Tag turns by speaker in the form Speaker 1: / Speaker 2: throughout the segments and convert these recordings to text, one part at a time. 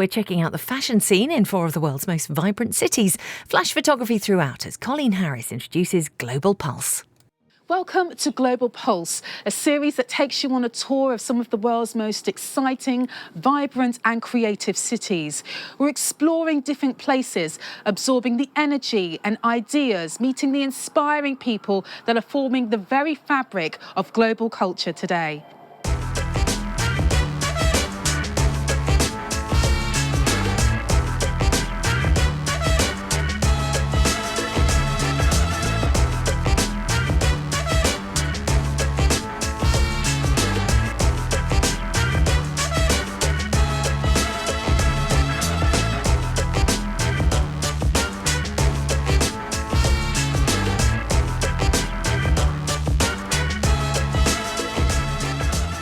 Speaker 1: we're checking out the fashion scene in 4 of the world's most vibrant cities. Flash photography throughout as Colleen Harris introduces Global Pulse.
Speaker 2: Welcome to Global Pulse, a series that takes you on a tour of some of the world's most exciting, vibrant and creative cities. We're exploring different places, absorbing the energy and ideas, meeting the inspiring people that are forming the very fabric of global culture today.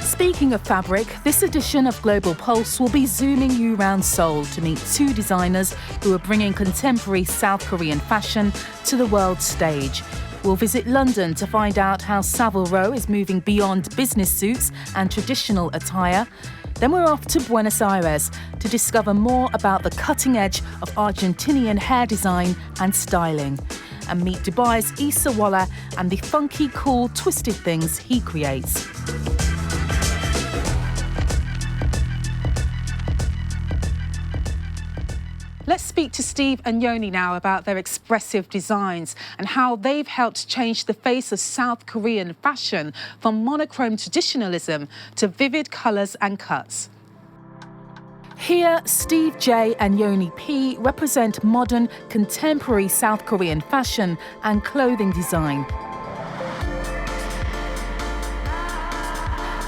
Speaker 2: Speaking of fabric, this edition of Global Pulse will be zooming you round Seoul to meet 2 designers who are bringing contemporary South Korean fashion to the world stage. We'll visit London to find out how Savile Row is moving beyond business suits and traditional attire. Then we're off to Buenos Aires to discover more about the cutting edge of Argentinian hair design and styling, and meet Dubai's Essa Walla and the funky, cool, twisted things he creates. Let's speak to Steve and Yoni now about their expressive designs and how they've helped change the face of South Korean fashion from monochrome traditionalism to vivid colours and cuts. Here, Steve J and Yoni P represent modern, contemporary South Korean fashion and clothing design.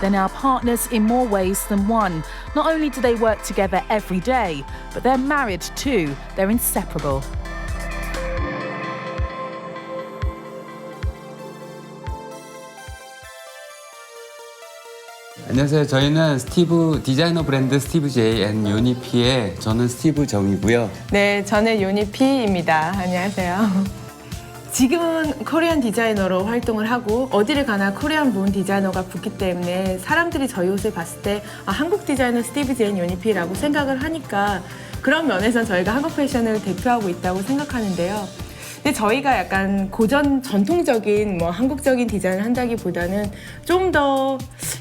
Speaker 2: They're now partners in more ways than one. Not only do they work together every day, but they're married too. They're inseparable.
Speaker 3: 안녕하세요. 저희는 디자이너 브랜드 스티브 J 앤 요니 P의 저는 스티브 정이고요.
Speaker 4: 네, 저는 요니 P입니다. 안녕하세요. 지금은 코리안 디자이너로 활동을 하고 어디를 가나 코리안 본 디자이너가 붙기 때문에 사람들이 저희 옷을 봤을 때 한국 디자이너 스티브 J 요니 P라고 생각을 하니까 그런 면에서 저희가 한국 패션을 대표하고 있다고 생각하는데요. 근데 저희가 약간 전통적인 한국적인 디자인을 한다기보다는 좀 더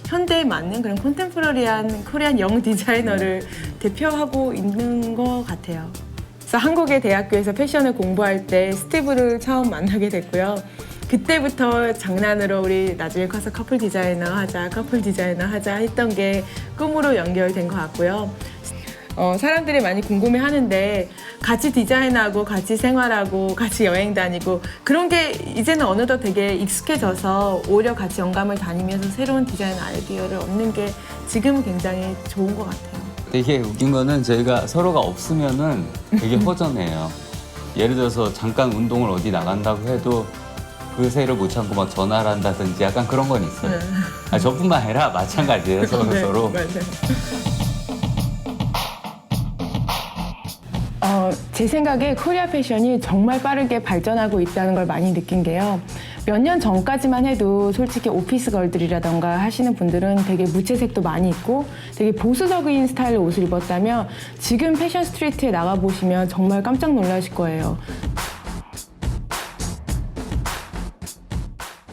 Speaker 4: 현대에 맞는 그런 콘템포러리한 코리안 영 디자이너를 대표하고 있는 것 같아요. 그래서 한국의 대학교에서 패션을 공부할 때 스티브를 처음 만나게 됐고요. 그때부터 장난으로 우리 나중에 커서 커플 디자이너 하자 했던 게 꿈으로 연결된 것 같고요. 사람들이 많이 궁금해하는데 같이 디자인하고 같이 생활하고 같이 여행 다니고 그런 게 이제는 어느덧 되게 익숙해져서 오히려 같이 영감을 다니면서 새로운 디자인 아이디어를 얻는 게 지금은 굉장히 좋은 것 같아요.
Speaker 3: 되게 웃긴 거는 저희가 서로가 없으면은 되게 허전해요. 예를 들어서 잠깐 운동을 어디 나간다고 해도 그 새를 못 참고 막 전화를 한다든지 약간 그런 건 있어요. 저뿐만 아니라 마찬가지예요. 서로.
Speaker 4: 맞아요. 제 생각에 코리아 패션이 정말 빠르게 발전하고 있다는 걸 많이 느낀 게요. 몇 년 전까지만 해도 솔직히 오피스 걸들이라던가 하시는 분들은 되게 무채색도 많이 입고 되게 보수적인 스타일의 옷을 입었다면 지금 패션 스트리트에 나가보시면 정말 깜짝 놀라실 거예요.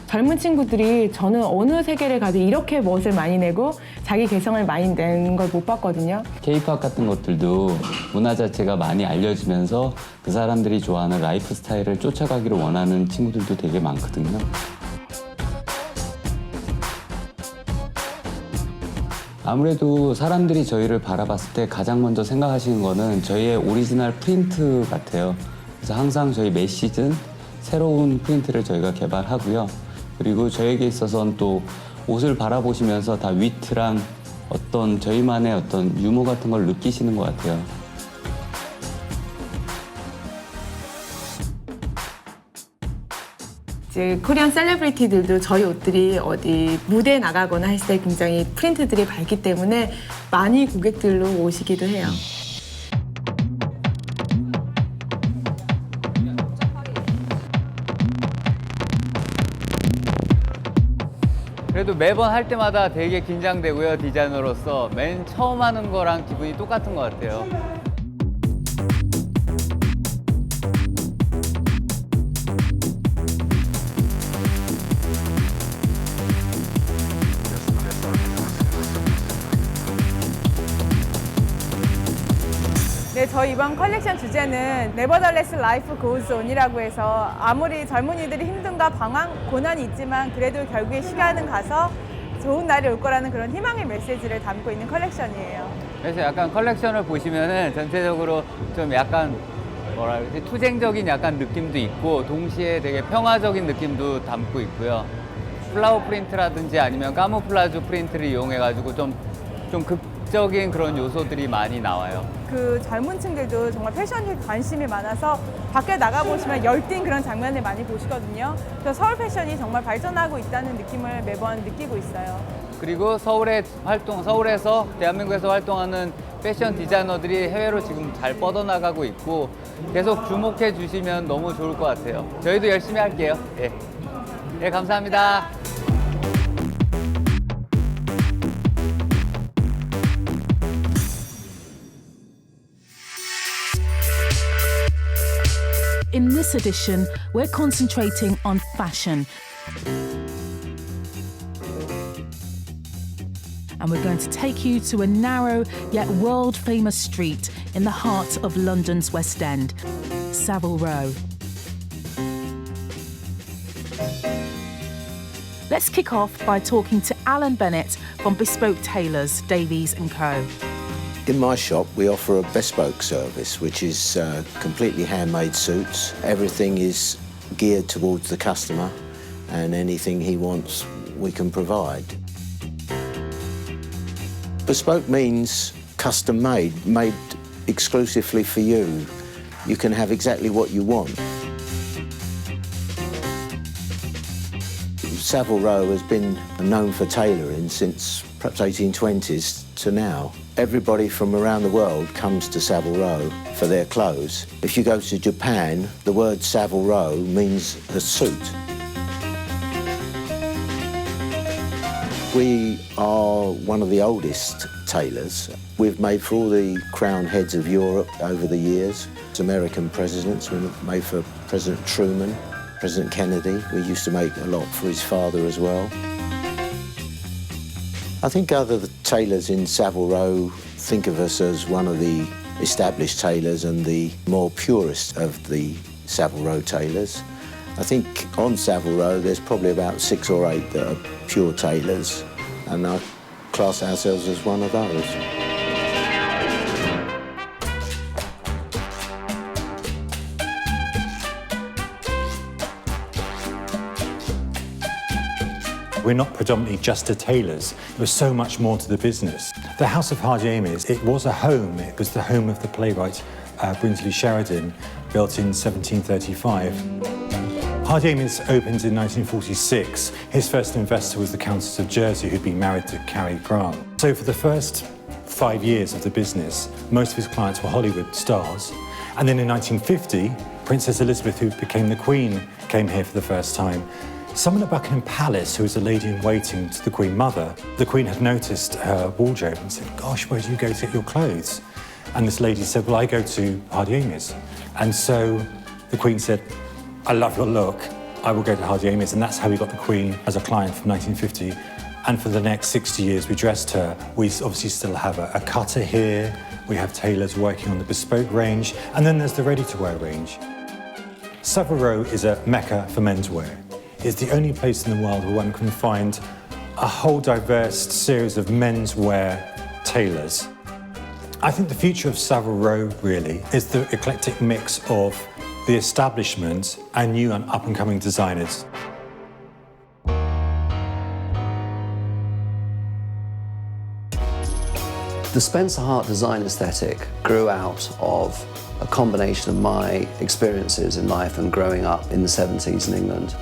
Speaker 4: 젊은 친구들이 저는 어느 세계를 가도 이렇게 멋을 많이 내고 자기 개성을 많이 낸 걸 못 봤거든요.
Speaker 3: K-팝 같은 것들도 문화 자체가 많이 알려지면서 그 사람들이 좋아하는 라이프 스타일을 쫓아가기를 원하는 친구들도 되게 많거든요. 아무래도 사람들이 저희를 바라봤을 때 가장 먼저 생각하시는 거는 저희의 오리지널 프린트 같아요. 그래서 항상 저희 매 시즌 새로운 프린트를 저희가 개발하고요. 그리고 저에게 있어서는 또 옷을 바라보시면서 다 위트랑 어떤 저희만의 어떤 유머 같은 걸 느끼시는 것 같아요.
Speaker 4: 이제 코리안 셀레브리티들도 저희 옷들이 어디 무대에 나가거나 했을 때 굉장히 프린트들이 밝기 때문에 많이 고객들로 오시기도 해요.
Speaker 5: 그래도 매번 할 때마다 되게 긴장되고요, 디자이너로서. 맨 처음 하는 거랑 기분이 똑같은 것 같아요.
Speaker 6: 네, 저희 이번 컬렉션 주제는 Nevertheless Life Goes On이라고 해서 아무리 젊은이들이 힘듦과 방황, 고난이 있지만 그래도 결국에 시간은 가서 좋은 날이 올 거라는 그런 희망의 메시지를 담고 있는 컬렉션이에요.
Speaker 5: 그래서 약간 컬렉션을 보시면은 전체적으로 좀 약간 뭐라 그러지? 투쟁적인 약간 느낌도 있고 동시에 되게 평화적인 느낌도 담고 있고요. 플라워 프린트라든지 아니면 카모플라주 프린트를 이용해가지고 좀 극적인 그런 요소들이 많이 나와요.
Speaker 6: 그 젊은 층들도 정말 패션에 관심이 많아서 밖에 나가보시면 열띤 그런 장면을 많이 보시거든요. 그래서 서울 패션이 정말 발전하고 있다는 느낌을 매번 느끼고 있어요.
Speaker 5: 그리고 서울에서 대한민국에서 활동하는 패션 디자이너들이 해외로 지금 잘 뻗어나가고 있고 계속 주목해 주시면 너무 좋을 것 같아요. 저희도 열심히 할게요. 예. 예, 감사합니다.
Speaker 2: In this edition, we're concentrating on fashion. And we're going to take you to a narrow yet world-famous street in the heart of London's West End, Savile Row. Let's kick off by talking to Alan Bennett from Bespoke Tailors, Davies and Co.
Speaker 7: In my shop, we offer a bespoke service, which is completely handmade suits. Everything is geared towards the customer, and anything he wants, we can provide. Bespoke means custom made, made exclusively for you. You can have exactly what you want. Savile Row has been known for tailoring since perhaps 1820s to now. Everybody from around the world comes to Savile Row for their clothes. If you go to Japan, the word Savile Row means a suit. We are one of the oldest tailors. We've made for all the crown heads of Europe over the years. American presidents, we made for President Truman, President Kennedy. We used to make a lot for his father as well. I think other tailors in Savile Row think of us as one of the established tailors and the more purest of the Savile Row tailors. I think on Savile Row there's probably about 6 or 8 that are pure tailors, and I class ourselves as one of those.
Speaker 8: We're not predominantly just a tailors. There's so much more to the business. The House of Hardyamis, it was a home. It was the home of the playwright Brinsley Sheridan, built in 1735. Hardyamis opened in 1946. His first investor was the Countess of Jersey, who'd been married to Cary Grant. So for the first 5 years of the business, most of his clients were Hollywood stars. And then in 1950, Princess Elizabeth, who became the Queen, came here for the first time. Someone at Buckingham Palace, who was a lady-in-waiting to the Queen Mother, the Queen had noticed her wardrobe and said, "Gosh, where do you go to get your clothes?" And this lady said, "Well, I go to Hardyamis." And so the Queen said, "I love your look, I will go to Hardyamis." And that's how we got the Queen as a client from 1950. And for the next 60 years, we dressed her. We obviously still have a cutter here. We have tailors working on the bespoke range. And then there's the ready-to-wear range. Savile Row is a mecca for menswear. It's the only place in the world where one can find a whole diverse series of menswear tailors. I think the future of Savile Row, really, is the eclectic mix of the establishment and new and up-and-coming designers.
Speaker 9: The Spencer Hart design aesthetic grew out of a combination of my experiences in life and growing up in the 70s in England,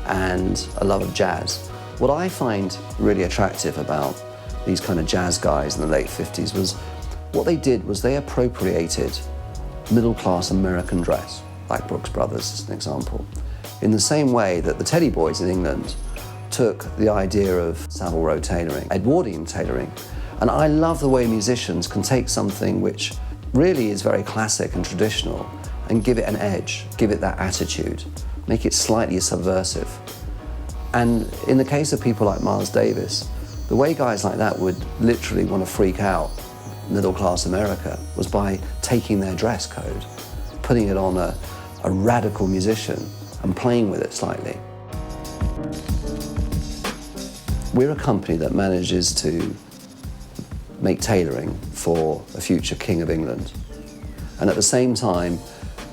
Speaker 9: and a love of jazz. What I find really attractive about these kind of jazz guys in the late 50s was what they did was they appropriated middle-class American dress, like Brooks Brothers as an example, in the same way that the Teddy Boys in England took the idea of Savile Row tailoring, Edwardian tailoring, and I love the way musicians can take something which really is very classic and traditional and give it an edge, give it that attitude, make it slightly subversive. And in the case of people like Miles Davis, the way guys like that would literally want to freak out middle-class America was by taking their dress code, putting it on a radical musician and playing with it slightly. We're a company that manages to make tailoring for a future King of England. And at the same time,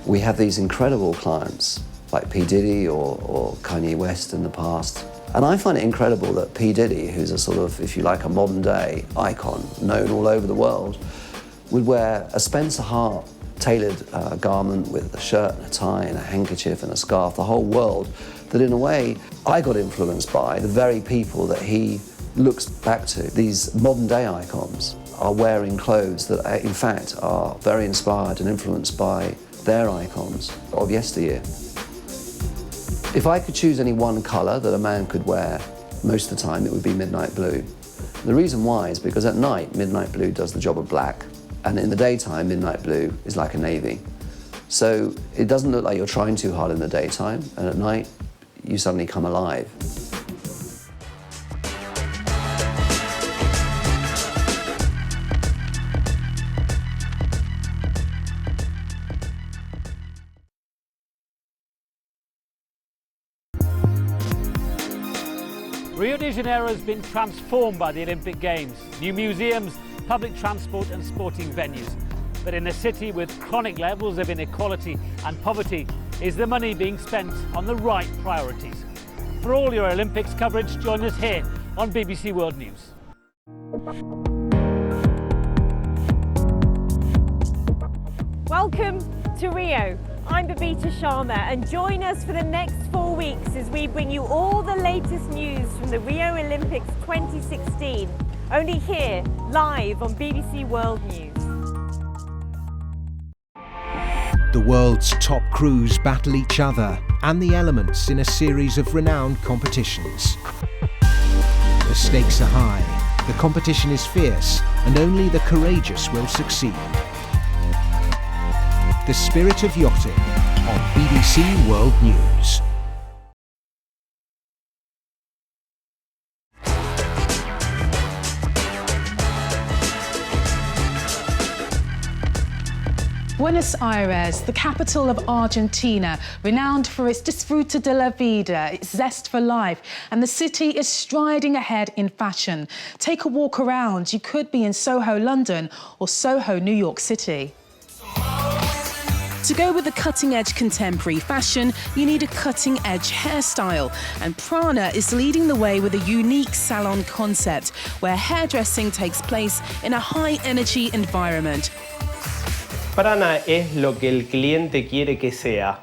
Speaker 9: we have these incredible clients like P. Diddy or Kanye West in the past. And I find it incredible that P. Diddy, who's a sort of, if you like, a modern day icon, known all over the world, would wear a Spencer Hart tailored garment with a shirt and a tie and a handkerchief and a scarf, the whole world, that in a way I got influenced by the very people that he looks back to. These modern day icons are wearing clothes that in fact are very inspired and influenced by their icons of yesteryear. If I could choose any one colour that a man could wear most of the time, it would be midnight blue. The reason why is because at night, midnight blue does the job of black, and in the daytime, midnight blue is like a navy. So it doesn't look like you're trying too hard in the daytime, and at night, you suddenly come alive.
Speaker 10: Rio de Janeiro has been transformed by the Olympic Games. New museums, public transport and sporting venues. But in a city with chronic levels of inequality and poverty, is the money being spent on the right priorities? For all your Olympics coverage, join us here on BBC World News.
Speaker 11: Welcome to Rio. I'm Babita Sharma, and join us for the next 4 weeks as we bring you all the latest news from the Rio Olympics 2016, only here, live on BBC World News.
Speaker 12: The world's top crews battle each other and the elements in a series of renowned competitions. The stakes are high, the competition is fierce, and only the courageous will succeed. The Spirit of Yachting on BBC World News.
Speaker 2: Buenos Aires, the capital of Argentina, renowned for its disfruta de la vida, its zest for life, and the city is striding ahead in fashion. Take a walk around. You could be in Soho, London, or Soho, New York City. To go with the cutting-edge contemporary fashion, you need a cutting-edge hairstyle, and Prana is leading the way with a unique salon concept where hairdressing takes place in a high-energy environment.
Speaker 13: Prana es lo que el cliente quiere que sea.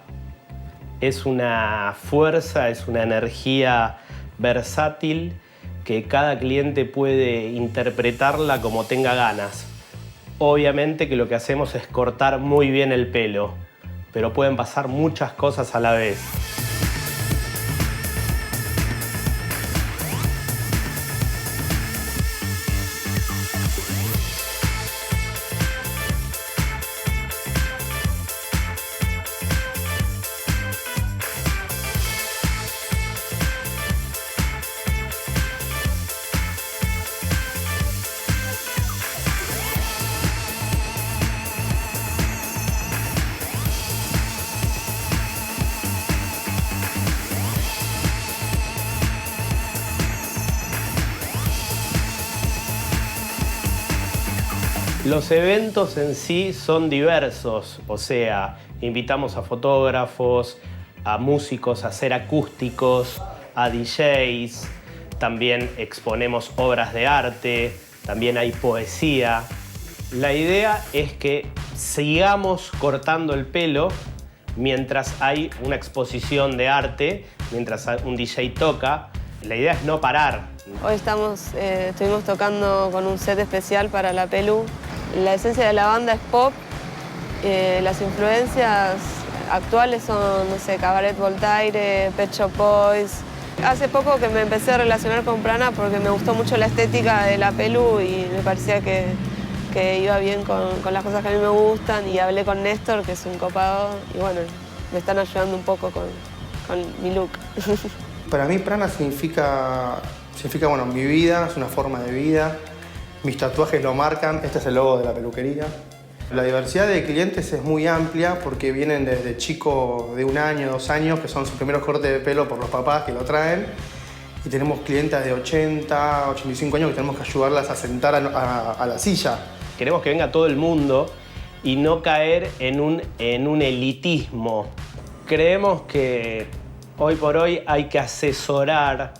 Speaker 13: Es una fuerza, es una energía versátil que cada cliente puede interpretarla como tenga ganas. Obviamente que lo que hacemos es cortar muy bien el pelo, pero pueden pasar muchas cosas a la vez. Los eventos en sí son diversos, o sea, invitamos a fotógrafos, a músicos a hacer acústicos, a DJs, también exponemos obras de arte, también hay poesía. La idea es que sigamos cortando el pelo mientras hay una exposición de arte, mientras un DJ toca. La idea es no parar.
Speaker 14: Hoy estuvimos tocando con un set especial para la Pelú. La esencia de la banda es pop. Las influencias actuales son, no sé, Cabaret Voltaire, Pet Shop Boys, Hace poco que me empecé a relacionar con Prana porque me gustó mucho la estética de la pelu y me parecía que iba bien con las cosas que a mí me gustan, y hablé con Néstor, que es un copado, y bueno, me están ayudando un poco con mi look.
Speaker 15: Para mí Prana significa bueno, mi vida, es una forma de vida, mis tatuajes lo marcan, este es el logo de la peluquería. La diversidad de clientes es muy amplia porque vienen desde chicos de 1 año, 2 años, que son sus primeros cortes de pelo por los papás que lo traen, y tenemos clientes de 80, 85 años que tenemos que ayudarlas a sentar a la silla.
Speaker 13: Queremos que venga todo el mundo y no caer en un elitismo. Creemos que hoy por hoy hay que asesorar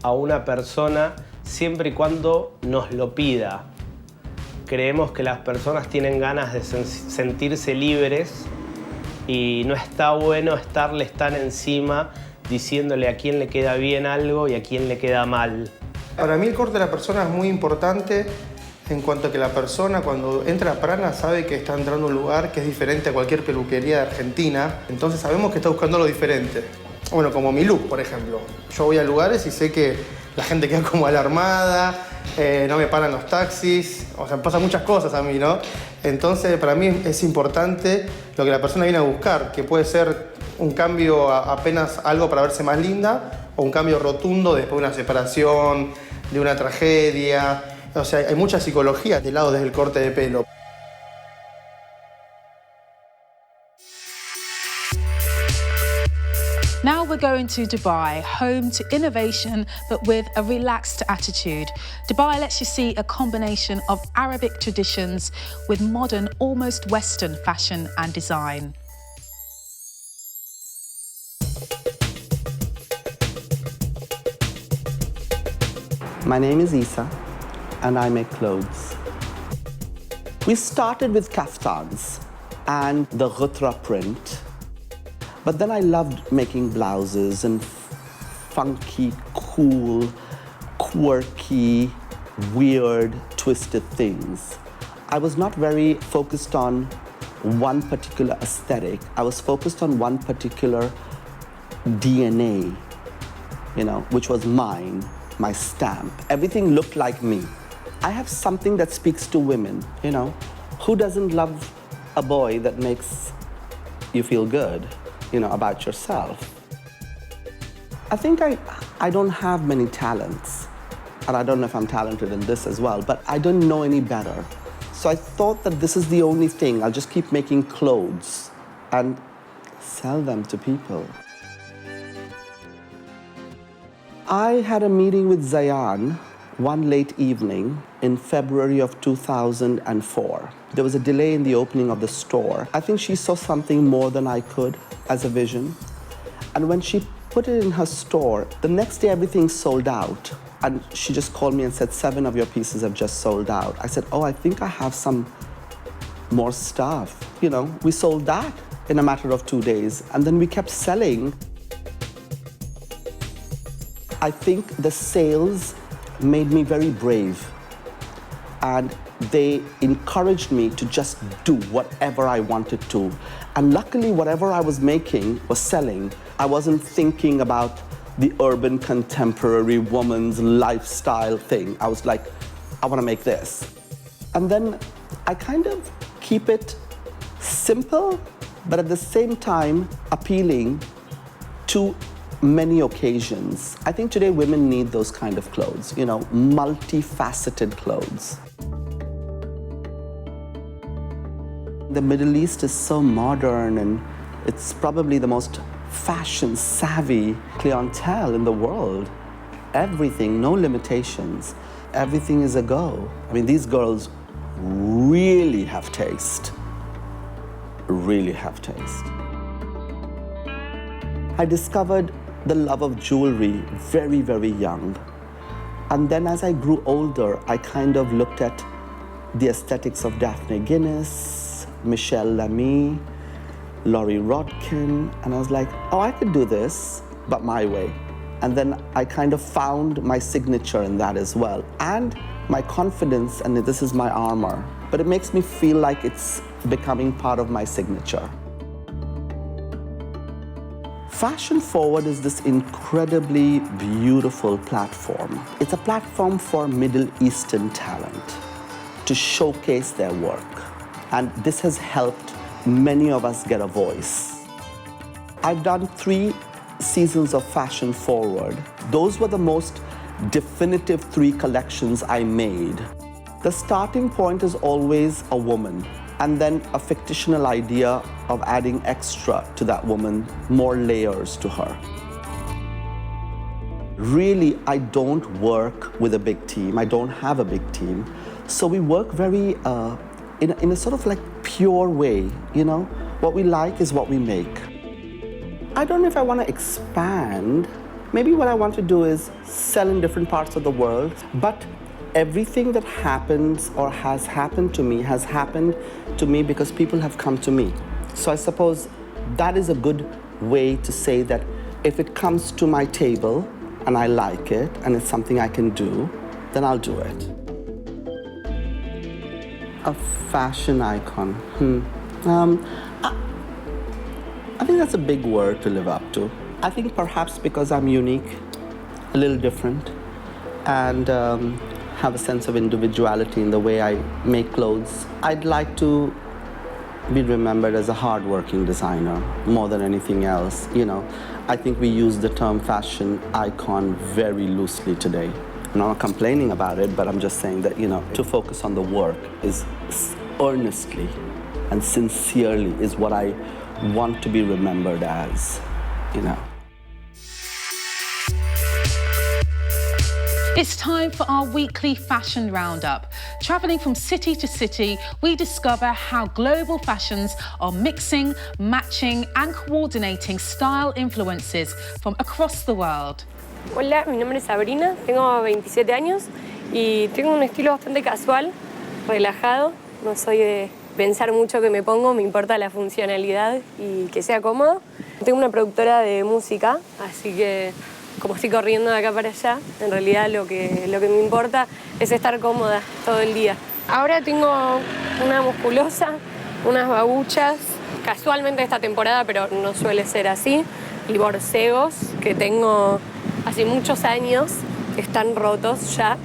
Speaker 13: a una persona siempre y cuando nos lo pida. Creemos que las personas tienen ganas de sentirse libres y no está bueno estarles tan encima diciéndole a quién le queda bien algo y a quién le queda mal.
Speaker 15: Para mí el corte de la persona es muy importante en cuanto a que la persona cuando entra a Prana sabe que está entrando a un lugar que es diferente a cualquier peluquería de Argentina, entonces sabemos que está buscando lo diferente. Bueno, como mi look, por ejemplo. Yo voy a lugares y sé que la gente queda como alarmada, no me paran los taxis, o sea, pasan muchas cosas a mí, ¿no? Entonces, para mí es importante lo que la persona viene a buscar, que puede ser un cambio apenas algo para verse más linda, o un cambio rotundo después de una separación, de una tragedia. O sea, hay mucha psicología del lado desde el corte de pelo.
Speaker 2: Now we're going to Dubai, home to innovation, but with a relaxed attitude. Dubai lets you see a combination of Arabic traditions with modern, almost Western fashion and design.
Speaker 16: My name is Essa, and I make clothes. We started with kaftans and the ghutra print. But then I loved making blouses and funky, cool, quirky, weird, twisted things. I was not very focused on one particular aesthetic. I was focused on one particular DNA, which was mine, my stamp. Everything looked like me. I have something that speaks to women, Who doesn't love a boy that makes you feel good? About yourself. I think I don't have many talents, and I don't know if I'm talented in this as well, but I don't know any better. So I thought that this is the only thing. I'll just keep making clothes and sell them to people. I had a meeting with Zayan one late evening in February of 2004. There was a delay in the opening of the store. I think she saw something more than I could as a vision. And when she put it in her store, the next day everything sold out. And she just called me and said, 7 of your pieces have just sold out. I said, oh, I think I have some more stuff. We sold that in a matter of 2 days. And then we kept selling. I think the sales made me very brave. And they encouraged me to just do whatever I wanted to. And luckily, whatever I was making was selling. I wasn't thinking about the urban contemporary woman's lifestyle thing. I was like, I want to make this. And then I kind of keep it simple, but at the same time appealing to many occasions. I think today women need those kind of clothes, multifaceted clothes. The Middle East is so modern, and it's probably the most fashion-savvy clientele in the world. Everything, no limitations. Everything is a go. I mean, these girls really have taste. Really have taste. I discovered the love of jewelry very, very young. And then as I grew older, I kind of looked at the aesthetics of Daphne Guinness, Michelle Lamy, Laurie Rodkin, and I was like, oh, I could do this, but my way. And then I kind of found my signature in that as well, and my confidence, and this is my armor. But it makes me feel like it's becoming part of my signature. Fashion Forward is this incredibly beautiful platform. It's a platform for Middle Eastern talent to showcase their work. And this has helped many of us get a voice. I've done 3 seasons of Fashion Forward. Those were the most definitive 3 collections I made. The starting point is always a woman, and then a fictional idea of adding extra to that woman, more layers to her. Really, I don't work with a big team. I don't have a big team. So we work very, in a sort of like pure way, you know? What we like is what we make. I don't know if I want to expand. Maybe what I want to do is sell in different parts of the world, but everything that happens or has happened to me because people have come to me. So I suppose that is a good way to say that if it comes to my table and I like it and it's something I can do, then I'll do it. A fashion icon. I think that's a big word to live up to. I think perhaps because I'm unique, a little different, and have a sense of individuality in the way I make clothes. I'd like to be remembered as a hardworking designer more than anything else. You know, I think we use the term fashion icon very loosely today. I'm not complaining about it, but I'm just saying that, you know, to focus on the work is earnestly and sincerely is what I want to be remembered as, you know.
Speaker 2: It's time for our weekly fashion roundup. Travelling from city to city, we discover how global fashions are mixing, matching and coordinating style influences from across the world.
Speaker 17: Hola, mi nombre es Sabrina, tengo 27 años y tengo un estilo bastante casual, relajado. No soy de pensar mucho que me pongo, me importa la funcionalidad y que sea cómodo. Tengo una productora de música, así que como estoy corriendo de acá para allá, en realidad lo que me importa es estar cómoda todo el día. Ahora tengo una musculosa, unas babuchas, casualmente esta temporada, pero no suele ser así, y borcegos que tengo hace muchos años, que están rotos ya,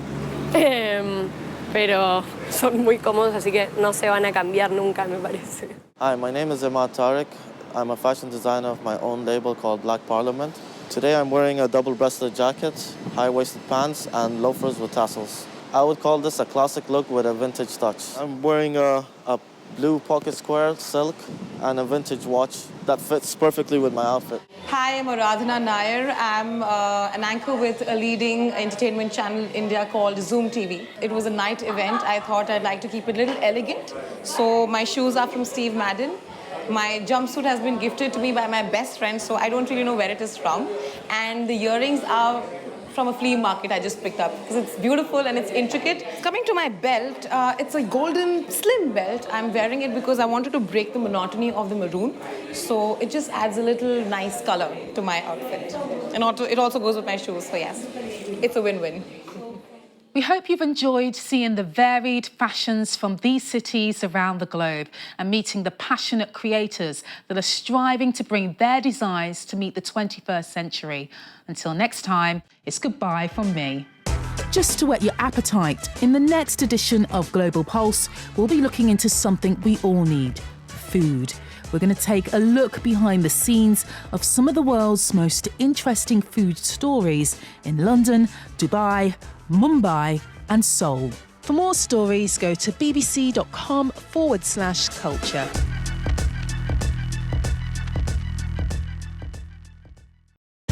Speaker 17: pero son muy cómodos, así que no se van a cambiar nunca, me parece.
Speaker 18: Hi, my name is Imad Tariq. I'm a fashion designer of my own label called Black Parliament. Today I'm wearing a double-breasted jacket, high-waisted pants, and loafers with tassels. I would call this a classic look with a vintage touch. I'm wearing a blue pocket square silk and a vintage watch that fits perfectly with my outfit.
Speaker 19: Hi, I'm Aradhana Nair. I'm an anchor with a leading entertainment channel in India called Zoom TV. It was a night event. I thought I'd like to keep it a little elegant. So my shoes are from Steve Madden. My jumpsuit has been gifted to me by my best friend, so I don't really know where it is from. And the earrings are from a flea market I just picked up because it's beautiful and it's intricate. Coming to my belt, it's a golden slim belt. I'm wearing it because I wanted to break the monotony of the maroon. So it just adds a little nice color to my outfit. And it also goes with my shoes, so yes, it's a win-win.
Speaker 2: We hope you've enjoyed seeing the varied fashions from these cities around the globe and meeting the passionate creators that are striving to bring their designs to meet the 21st century. Until next time, it's goodbye from me. Just to whet your appetite, in the next edition of Global Pulse, we'll be looking into something we all need: food. We're going to take a look behind the scenes of some of the world's most interesting food stories in London, Dubai, Mumbai and Seoul. For more stories, go to bbc.com/culture.